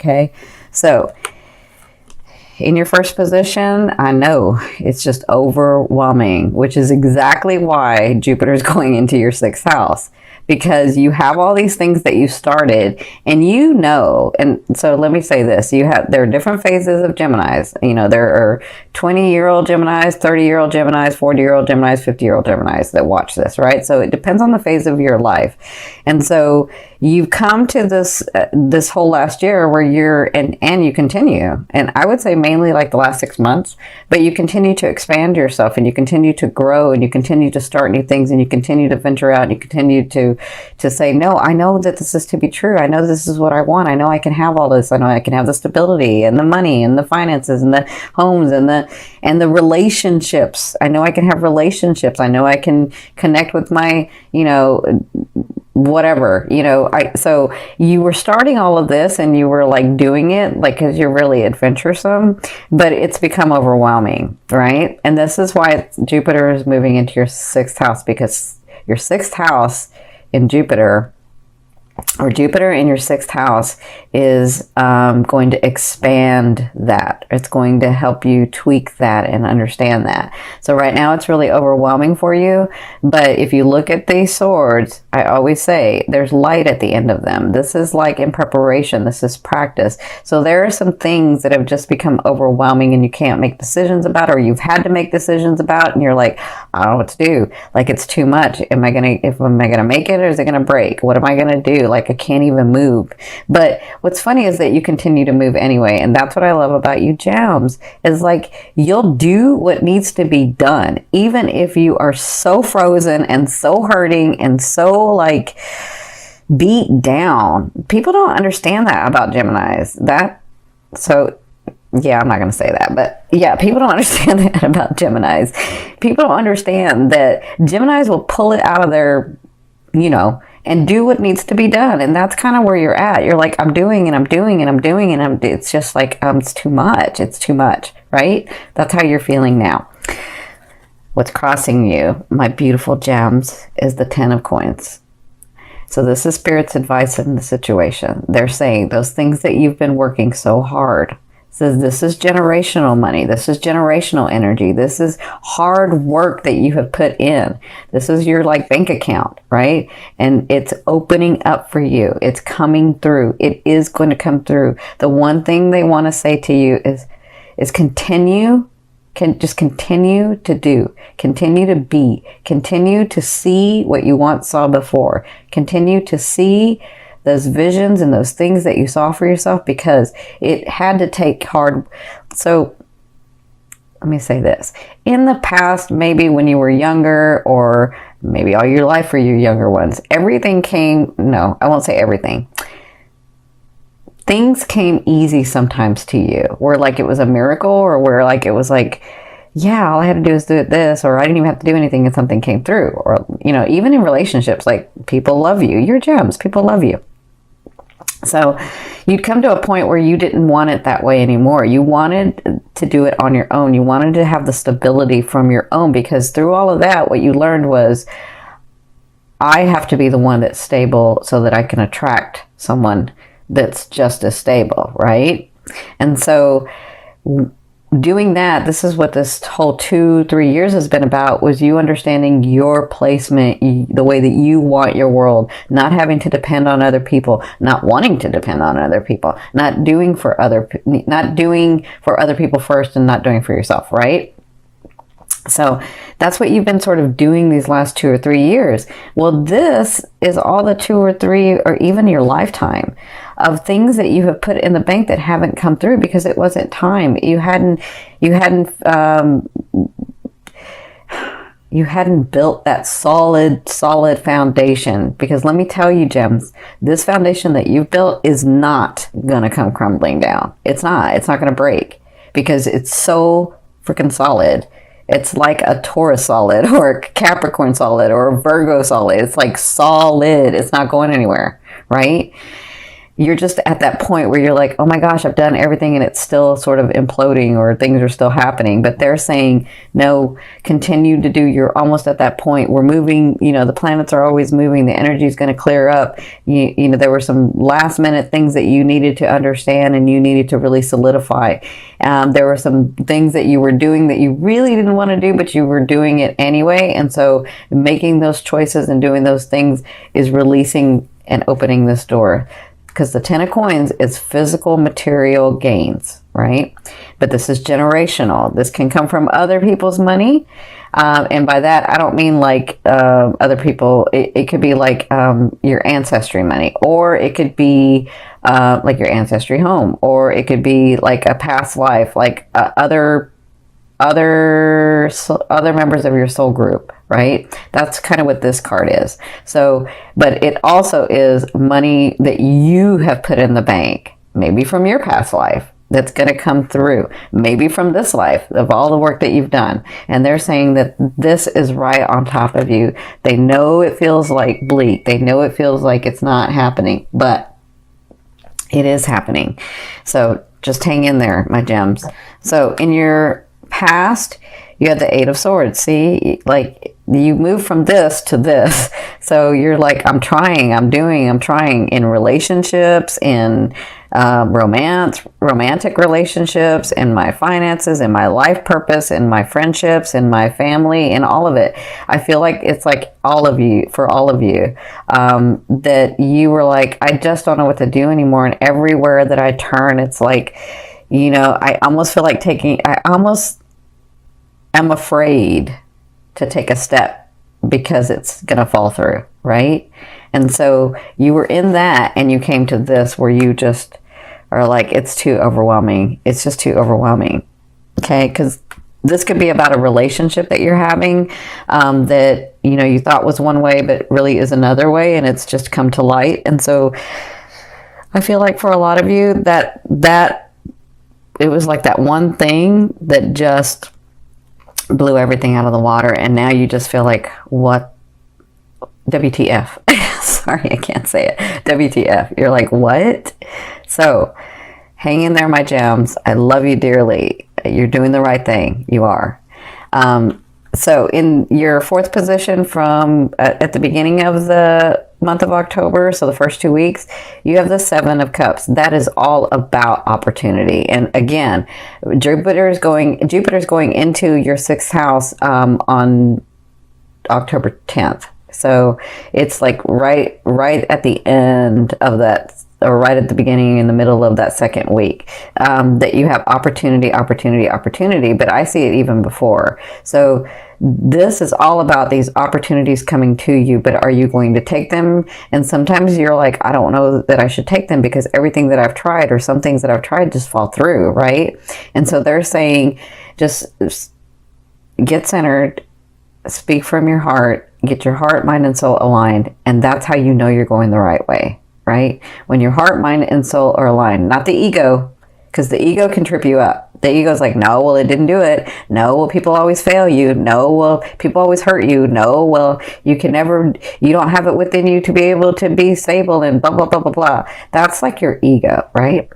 Okay, so in your first position, I know it's just overwhelming, which is exactly why Jupiter is going into your 6th house, because you have all these things that you started, and you know, and so let me say this, there are different phases of Geminis. You know, there are 20-year-old Geminis, 30-year-old Geminis, 40-year-old Geminis, 50-year-old Geminis that watch this, right? So it depends on the phase of your life. And so you've come to this whole last year where and you continue, and I would say mainly like the last 6 months, but you continue to expand yourself, and you continue to grow, and you continue to start new things, and you continue to venture out, and you continue to say, no, I know that this is to be true. I know this is what I want. I know I can have all this. I know I can have the stability and the money and the finances and the homes and the relationships. I know I can have relationships. I know I can connect with my, whatever, so you were starting all of this, and you were like doing it like, because you're really adventuresome, but it's become overwhelming, right? And this is why Jupiter is moving into your 6th house, because your 6th house in Jupiter, or Jupiter in your 6th house, is going to expand that. It's going to help you tweak that and understand that. So right now it's really overwhelming for you, but if you look at these swords, I always say there's light at the end of them. This is like in preparation. This is practice. So there are some things that have just become overwhelming, and you can't make decisions about, or you've had to make decisions about, and you're like, I don't know what to do. Like, it's too much. Am I gonna make it, or is it gonna break? What am I gonna do? Like, I can't even move. But what's funny is that you continue to move anyway. And that's what I love about you, Gems, is like, you'll do what needs to be done, even if you are so frozen and so hurting and so like beat down. People don't understand that about Geminis. Yeah, I'm not going to say that, but yeah, people don't understand that about Geminis. People don't understand that Geminis will pull it out of their, and do what needs to be done. And that's kind of where you're at. You're like, I'm doing and I'm doing and I'm doing and it's just like, it's too much. It's too much, right? That's how you're feeling now. What's crossing you, my beautiful Gems, is the 10 of coins. So this is Spirit's advice in the situation. They're saying those things that you've been working so hard. Says this is generational money. This is generational energy. This is hard work that you have put in. This is your like bank account, right? And it's opening up for you. It's coming through. It is going to come through. The one thing they want to say to you is continue. Just continue to do, continue to be, continue to see what you once saw before, continue to see those visions and those things that you saw for yourself, because it had to take hard. So let me say this. In the past, maybe when you were younger, or maybe all your life for your younger ones, everything came, no, I won't say everything. Things came easy sometimes to you, where like it was a miracle, or where like it was like, yeah, all I had to do is do this, or I didn't even have to do anything and something came through. Or, even in relationships, like people love you. You're Gems. People love you. So you'd come to a point where you didn't want it that way anymore. You wanted to do it on your own. You wanted to have the stability from your own, because through all of that, what you learned was, I have to be the one that's stable so that I can attract someone that's just as stable, right? And so doing that, this is what this whole 2-3 years has been about, was you understanding your placement, the way that you want your world, not having to depend on other people, not wanting to depend on other people, not doing for other people first, and not doing for yourself, right? So that's what you've been sort of doing these last 2 or 3 years. Well, this is all the 2 or 3, or even your lifetime of things that you have put in the bank that haven't come through because it wasn't time. You hadn't built that solid foundation. Because let me tell you, Gems, this foundation that you've built is not going to come crumbling down. It's not going to break, because it's so freaking solid. It's like a Taurus solid, or a Capricorn solid, or a Virgo solid. It's like solid. It's not going anywhere, right? you're just at that point where you're like, oh my gosh, I've done everything and it's still sort of imploding, or things are still happening. But they're saying, no, continue to do. You're almost at that point. We're moving, the planets are always moving. The energy is going to clear up. There were some last minute things that you needed to understand and you needed to really solidify. There were some things that you were doing that you really didn't want to do, but you were doing it anyway. And so making those choices and doing those things is releasing and opening this door. Because the 10 of coins is physical material gains, right? But this is generational. This can come from other people's money. And by that, I don't mean like other people. It could be like your ancestry money, or it could be like your ancestry home, or it could be like a past life, like other members of your soul group, right? That's kind of what this card is. So, but it also is money that you have put in the bank, maybe from your past life, that's going to come through, maybe from this life, of all the work that you've done. And they're saying that this is right on top of you. They know it feels like bleak. They know it feels like it's not happening, but it is happening. So just hang in there, my gems. So in your past, you had the 8 of Swords. See, like you move from this to this. So you're like, I'm trying in relationships, in romantic relationships, in my finances, in my life purpose, in my friendships, in my family, in all of it. I feel like it's like all of you, that you were like, I just don't know what to do anymore. And everywhere that I turn, it's like, I almost feel like I'm afraid to take a step because it's going to fall through, right? And so you were in that and you came to this where you just are like, it's too overwhelming. It's just too overwhelming. Okay? Because this could be about a relationship that you're having that, you thought was one way, but really is another way, and it's just come to light. And so I feel like for a lot of you that it was like that one thing that just blew everything out of the water, and now you just feel like, what? WTF. Sorry, I can't say it. WTF. You're like, what? So hang in there, my gems. I love you dearly. You're doing the right thing. You are. So in your 4th position from at the beginning of the month of October, so the first 2 weeks, you have the 7 of Cups. That is all about opportunity. And again, Jupiter's going into your 6th house on October 10th. So it's like right at the end of that, or right at the beginning, in the middle of that 2nd week, that you have opportunity. But I see it even before. So this is all about these opportunities coming to you, but are you going to take them? And sometimes you're like, I don't know that I should take them because everything that I've tried, or some things that I've tried, just fall through, right? And so they're saying, just get centered, speak from your heart, get your heart, mind, and soul aligned, and that's how you know you're going the right way. Right? When your heart, mind, and soul are aligned, not the ego, because the ego can trip you up. The ego's like, no, well, it didn't do it. No, well, people always fail you. No, well, people always hurt you. No, well, you don't have it within you to be able to be stable, and blah, blah, blah, blah, blah. That's like your ego, right?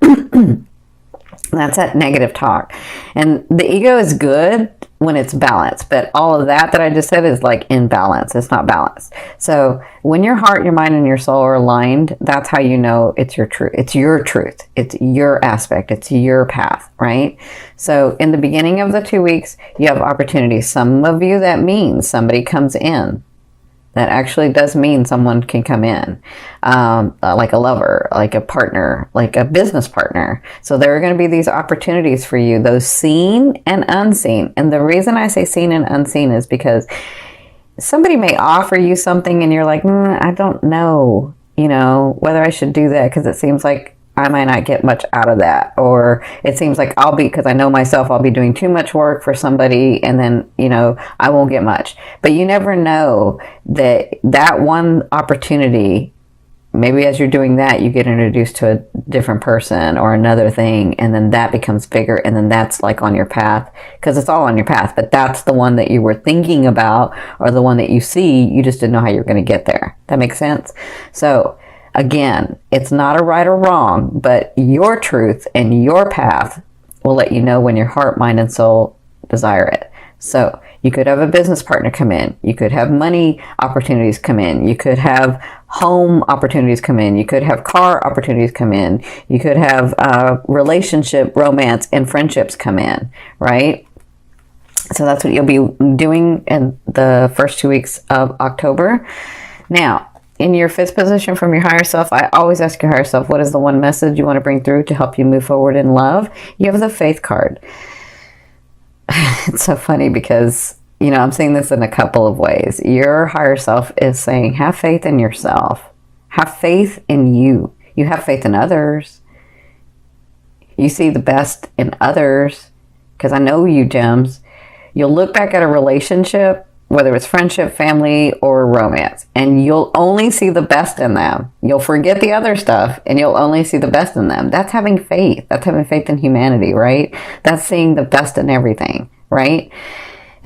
That's that negative talk. And the ego is good when it's balanced, but all of that I just said is like imbalance. It's not balanced. So when your heart, your mind, and your soul are aligned, that's how you know it's your truth. It's your truth. It's your aspect. It's your path, right? So in the beginning of the 2 weeks, you have opportunities. Some of you, that means somebody comes in. That actually does mean someone can come in, like a lover, like a partner, like a business partner. So there are going to be these opportunities for you, those seen and unseen. And the reason I say seen and unseen is because somebody may offer you something and you're like, I don't know, whether I should do that, because it seems like I might not get much out of that. Or it seems like because I know myself, I'll be doing too much work for somebody, and then, I won't get much. But you never know that one opportunity, maybe as you're doing that, you get introduced to a different person or another thing, and then that becomes bigger, and then that's like on your path, because it's all on your path, but that's the one that you were thinking about, or the one that you see, you just didn't know how you're going to get there. That makes sense? So Again, it's not a right or wrong, but your truth and your path will let you know when your heart, mind, and soul desire it. So you could have a business partner come in. You could have money opportunities come in. You could have home opportunities come in. You could have car opportunities come in. You could have relationship, romance, and friendships come in, right? So that's what you'll be doing in the first 2 weeks of October. Now, in your fifth position from your higher self, I always ask your higher self, what is the one message you want to bring through to help you move forward in love? You have the faith card. It's so funny because, you know, I'm seeing this in a couple of ways. Your higher self is saying, have faith in yourself. Have faith in you. You have faith in others. You see the best in others. Because I know you, gems. You'll look back at a relationship, whether it's friendship, family, or romance, and you'll only see the best in them. You'll forget the other stuff, and you'll only see the best in them. That's having faith. That's having faith in humanity, right? That's seeing the best in everything, right?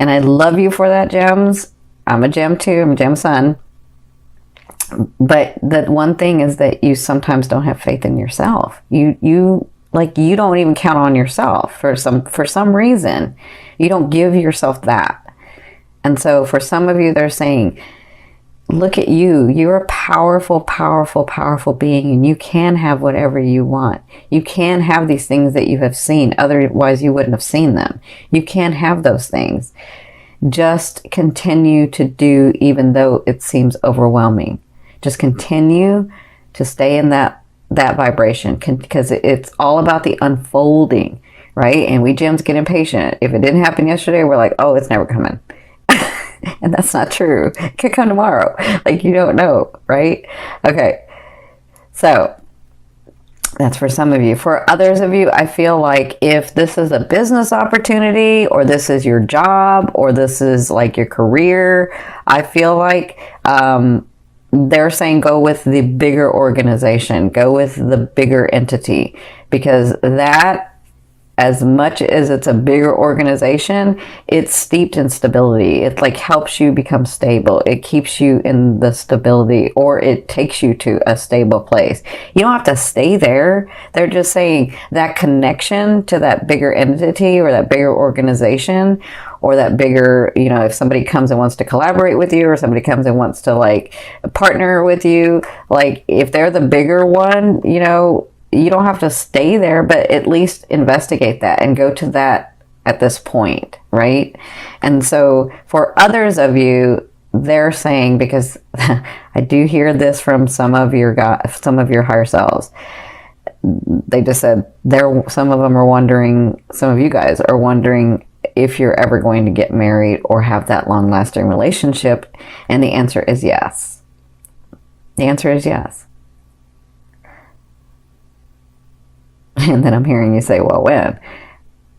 And I love you for that, gems. I'm a gem too. I'm a gem sun. But the one thing is that you sometimes don't have faith in yourself. You don't even count on yourself for some reason. You don't give yourself that. And so for some of you, they're saying, look at you. You're a powerful, powerful, powerful being, and you can have whatever you want. You can have these things that you have seen. Otherwise, you wouldn't have seen them. You can have those things. Just continue to do, even though it seems overwhelming. Just continue to stay in that vibration, because it's all about the unfolding, right? And we gems get impatient. If it didn't happen yesterday, we're like, oh, it's never coming. And that's not true. It could come tomorrow. Like, you don't know, right? Okay. So that's for some of you. For others of you, I feel like if this is a business opportunity, or this is your job, or this is like your career, I feel like they're saying go with the bigger organization, go with the bigger entity, because that, as much as it's a bigger organization, it's steeped in stability. It like helps you become stable. It keeps you in the stability, or it takes you to a stable place. You don't have to stay there. They're just saying that connection to that bigger entity, or that bigger organization, or that bigger, you know, if somebody comes and wants to collaborate with you, or somebody comes and wants to like partner with you, like if they're the bigger one, you know, you don't have to stay there, but at least investigate that and go to that at this point, right? And so for others of you, they're saying, because I do hear this from some of your higher selves. They just said some of them are wondering, some of you guys are wondering if you're ever going to get married or have that long-lasting relationship. And the answer is yes. The answer is yes. And then I'm hearing you say, well, when?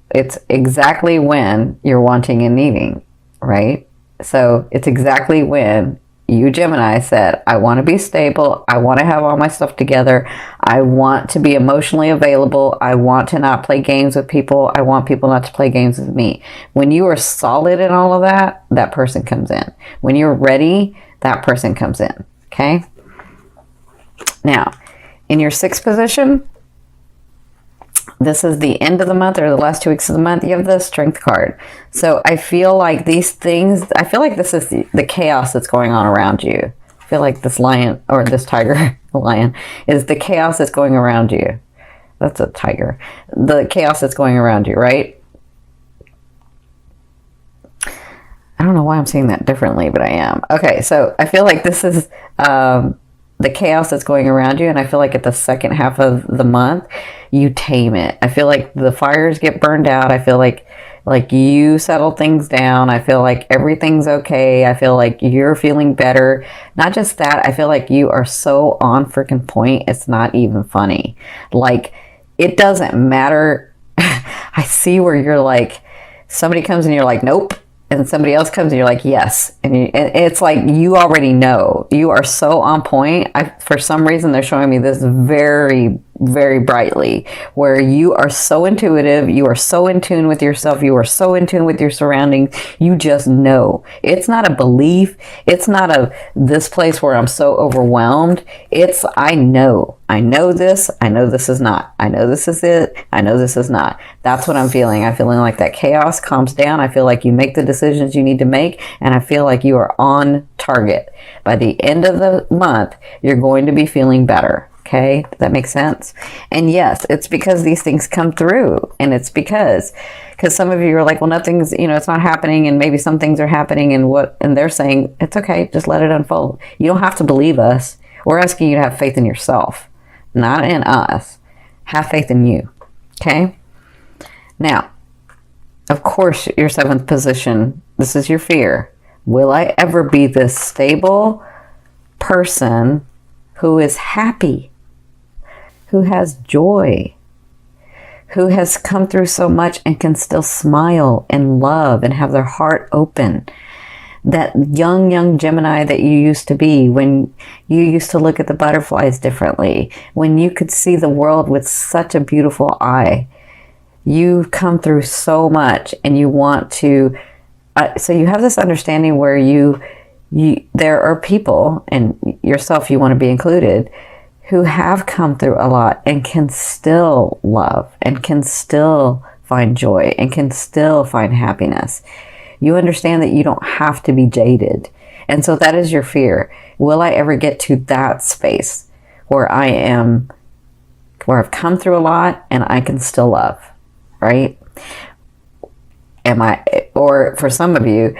It's exactly when you're wanting and needing, right? So it's exactly when you, Gemini, said, I want to be stable. I want to have all my stuff together. I want to be emotionally available. I want to not play games with people. I want people not to play games with me. When you are solid in all of that, that person comes in. When you're ready, that person comes in, okay? Now, in your sixth position, this is the end of the month, or the last 2 weeks of the month, you have the strength card. So I feel like these things, I feel like this is the chaos that's going on around you. I feel like this lion, or this tiger, lion, is the chaos that's going around you. That's a tiger. The chaos that's going around you, right? I don't know why I'm saying that differently, but I am. Okay, so I feel like this is the chaos that's going around you, and I feel like at the second half of the month, you tame it. I feel like the fires get burned out. I feel like you settle things down. I feel like everything's okay. I feel like you're feeling better. Not just that, I feel like you are so on freaking point, it's not even funny. Like, it doesn't matter. I see where you're like, somebody comes and you're like, nope. And somebody else comes and you're like, yes. And it's like, you already know. You are so on point. For some reason, they're showing me this very very brightly, where you are so intuitive, you are so in tune with yourself, you are so in tune with your surroundings, you just know. It's not a belief, it's not a this place where I'm so overwhelmed. It's I know this, I know this is not, I know this is it, I know this is not. That's what I'm feeling. I'm feeling like that chaos calms down. I feel like you make the decisions you need to make, and I feel like you are on target. By the end of the month, you're going to be feeling better. Okay, does that make sense? And yes, it's because these things come through, and it's because some of you are like, well, nothing's, it's not happening, and maybe some things are happening, and they're saying it's okay, just let it unfold. You don't have to believe us. We're asking you to have faith in yourself, not in us. Have faith in you. Okay. Now, of course, your 7th position. This is your fear. Will I ever be this stable person who is happy, who has joy, who has come through so much and can still smile and love and have their heart open? That young Gemini that you used to be, when you used to look at the butterflies differently, when you could see the world with such a beautiful eye. You've come through so much, and you want to, so you have this understanding where there are people, and yourself, you want to be included, who have come through a lot and can still love and can still find joy and can still find happiness. You understand that you don't have to be jaded. And so that is your fear. Will I ever get to that space where I've come through a lot and I can still love, right? Or for some of you,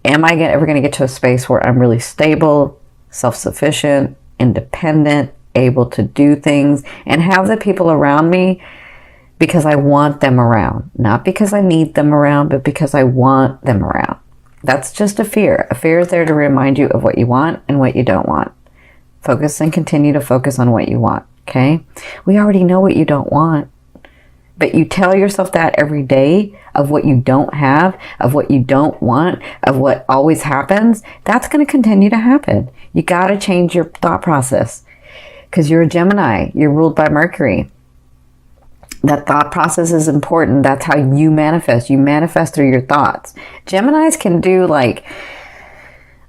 am I ever going to get to a space where I'm really stable, self-sufficient, independent, able to do things, and have the people around me because I want them around? Not because I need them around, but because I want them around. That's just a fear. A fear is there to remind you of what you want and what you don't want. Focus and continue to focus on what you want, okay? We already know what you don't want. But you tell yourself that every day of what you don't have, of what you don't want, of what always happens. That's going to continue to happen. You got to change your thought process, because you're a Gemini. You're ruled by Mercury. That thought process is important. That's how you manifest. You manifest through your thoughts. Geminis can do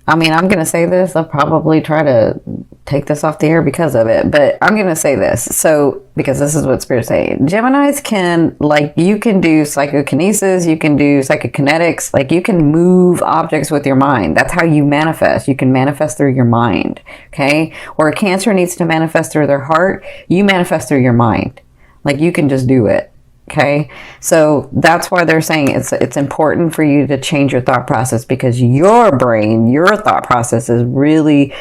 I'm going to say this. I'll probably try to take this off the air because of it, but I'm going to say this. So, because this is what Spirit's saying. Geminis can, you can do psychokinesis, you can do psychokinetics, you can move objects with your mind. That's how you manifest. You can manifest through your mind, okay? Where a Cancer needs to manifest through their heart, you manifest through your mind. You can just do it. Okay, so that's why they're saying it's important for you to change your thought process, because your brain, your thought process is really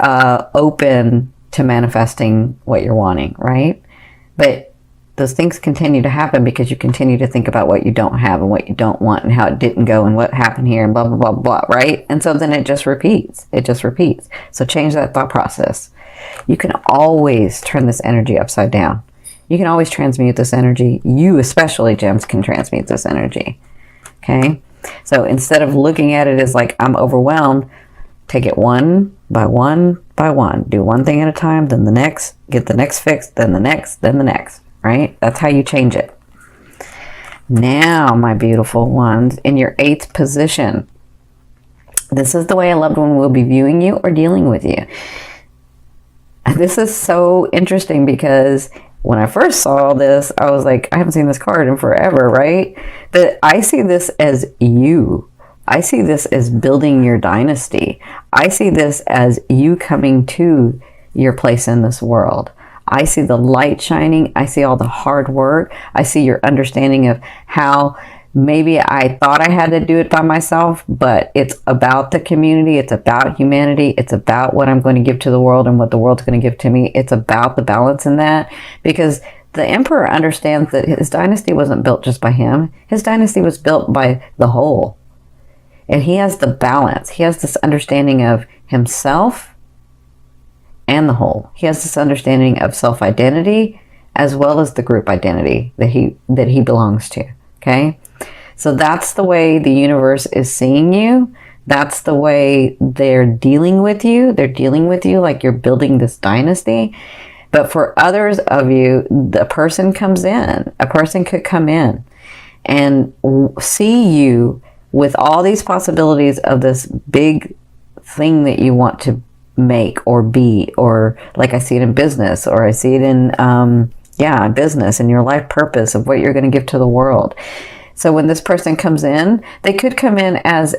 open to manifesting what you're wanting, right? But those things continue to happen because you continue to think about what you don't have and what you don't want and how it didn't go and what happened here and blah, blah, blah, blah, right? And so then it just repeats. It just repeats. So change that thought process. You can always turn this energy upside down. You can always transmute this energy. You, especially, Gems, can transmute this energy. Okay? So instead of looking at it as I'm overwhelmed, take it one by one by one. Do one thing at a time, then the next. Get the next fixed, then the next, then the next. Right? That's how you change it. Now, my beautiful ones, in your 8th position, this is the way a loved one will be viewing you or dealing with you. This is so interesting because when I first saw this, I was like, I haven't seen this card in forever, right? But I see this as you. I see this as building your dynasty. I see this as you coming to your place in this world. I see the light shining. I see all the hard work. I see your understanding of how maybe I thought I had to do it by myself, but it's about the community. It's about humanity. It's about what I'm going to give to the world and what the world's going to give to me. It's about the balance in that, because the emperor understands that his dynasty wasn't built just by him. His dynasty was built by the whole. And he has the balance. He has this understanding of himself and the whole. He has this understanding of self-identity as well as the group identity that he belongs to. Okay? So that's the way the universe is seeing you. That's the way they're dealing with you. They're dealing with you like you're building this dynasty. But for others of you, the person comes in. A person could come in and see you with all these possibilities of this big thing that you want to make or be, or like I see it in business, or I see it in, business and your life purpose of what you're going to give to the world. So when this person comes in, they could come in as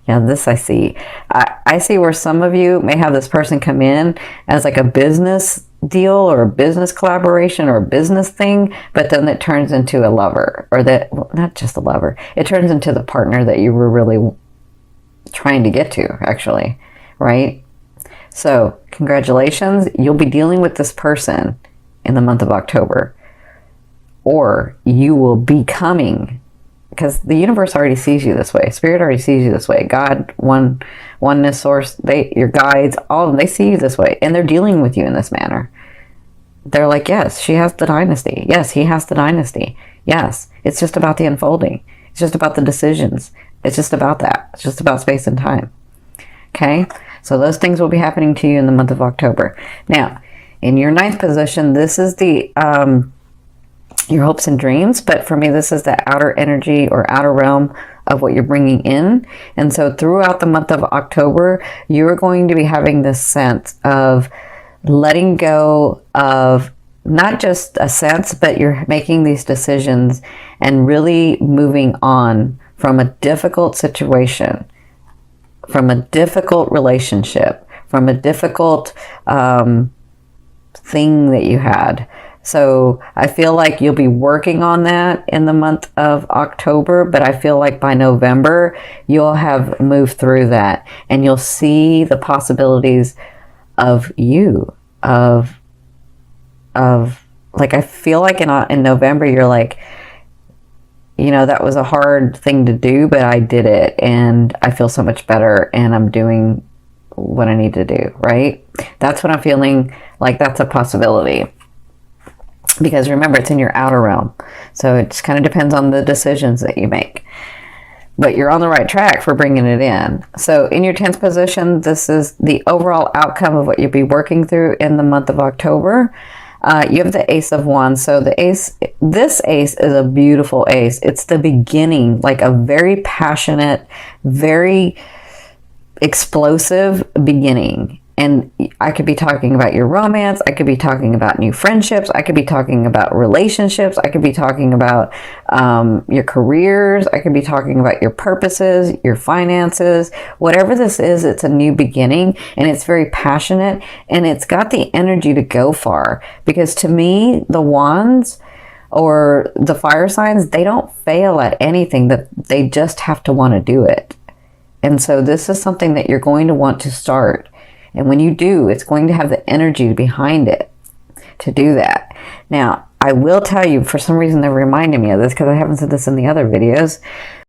this I see. I see where some of you may have this person come in as like a business deal or a business collaboration or a business thing, but then it turns into a lover, or not just a lover. It turns into the partner that you were really trying to get to, actually, right? So congratulations, you'll be dealing with this person in the month of October, or you will be coming, because the universe already sees you this way. Spirit already sees you this way. God, oneness, source, your guides, all of them, they see you this way, and they're dealing with you in this manner. They're like, yes, she has the dynasty. Yes, he has the dynasty. Yes, it's just about the unfolding. It's just about the decisions. It's just about that. It's just about space and time. Okay? So those things will be happening to you in the month of October. Now, in your 9th position, this is the your hopes and dreams, but for me, this is the outer energy or outer realm of what you're bringing in. And so throughout the month of October, you're going to be having this sense of letting go of not just a sense, but you're making these decisions and really moving on from a difficult situation, from a difficult relationship, from a difficult thing that you had. So I feel like you'll be working on that in the month of October, but I feel like by November, you'll have moved through that and you'll see the possibilities of you, of like, I feel like in November, you're like, that was a hard thing to do, but I did it and I feel so much better and I'm doing what I need to do, right? That's what I'm feeling like. That's a possibility. Because remember, it's in your outer realm. So it just kind of depends on the decisions that you make. But you're on the right track for bringing it in. So in your 10th position, this is the overall outcome of what you'll be working through in the month of October. You have the Ace of Wands. So this ace is a beautiful ace. It's the beginning, like a very passionate, very explosive beginning. And I could be talking about your romance. I could be talking about new friendships. I could be talking about relationships. I could be talking about your careers. I could be talking about your purposes, your finances. Whatever this is, it's a new beginning and it's very passionate and it's got the energy to go far. Because to me, the wands or the fire signs, they don't fail at anything, that they just have to want to do it. And so this is something that you're going to want to start. And when you do, it's going to have the energy behind it to do that. Now, I will tell you, for some reason, they're reminding me of this because I haven't said this in the other videos.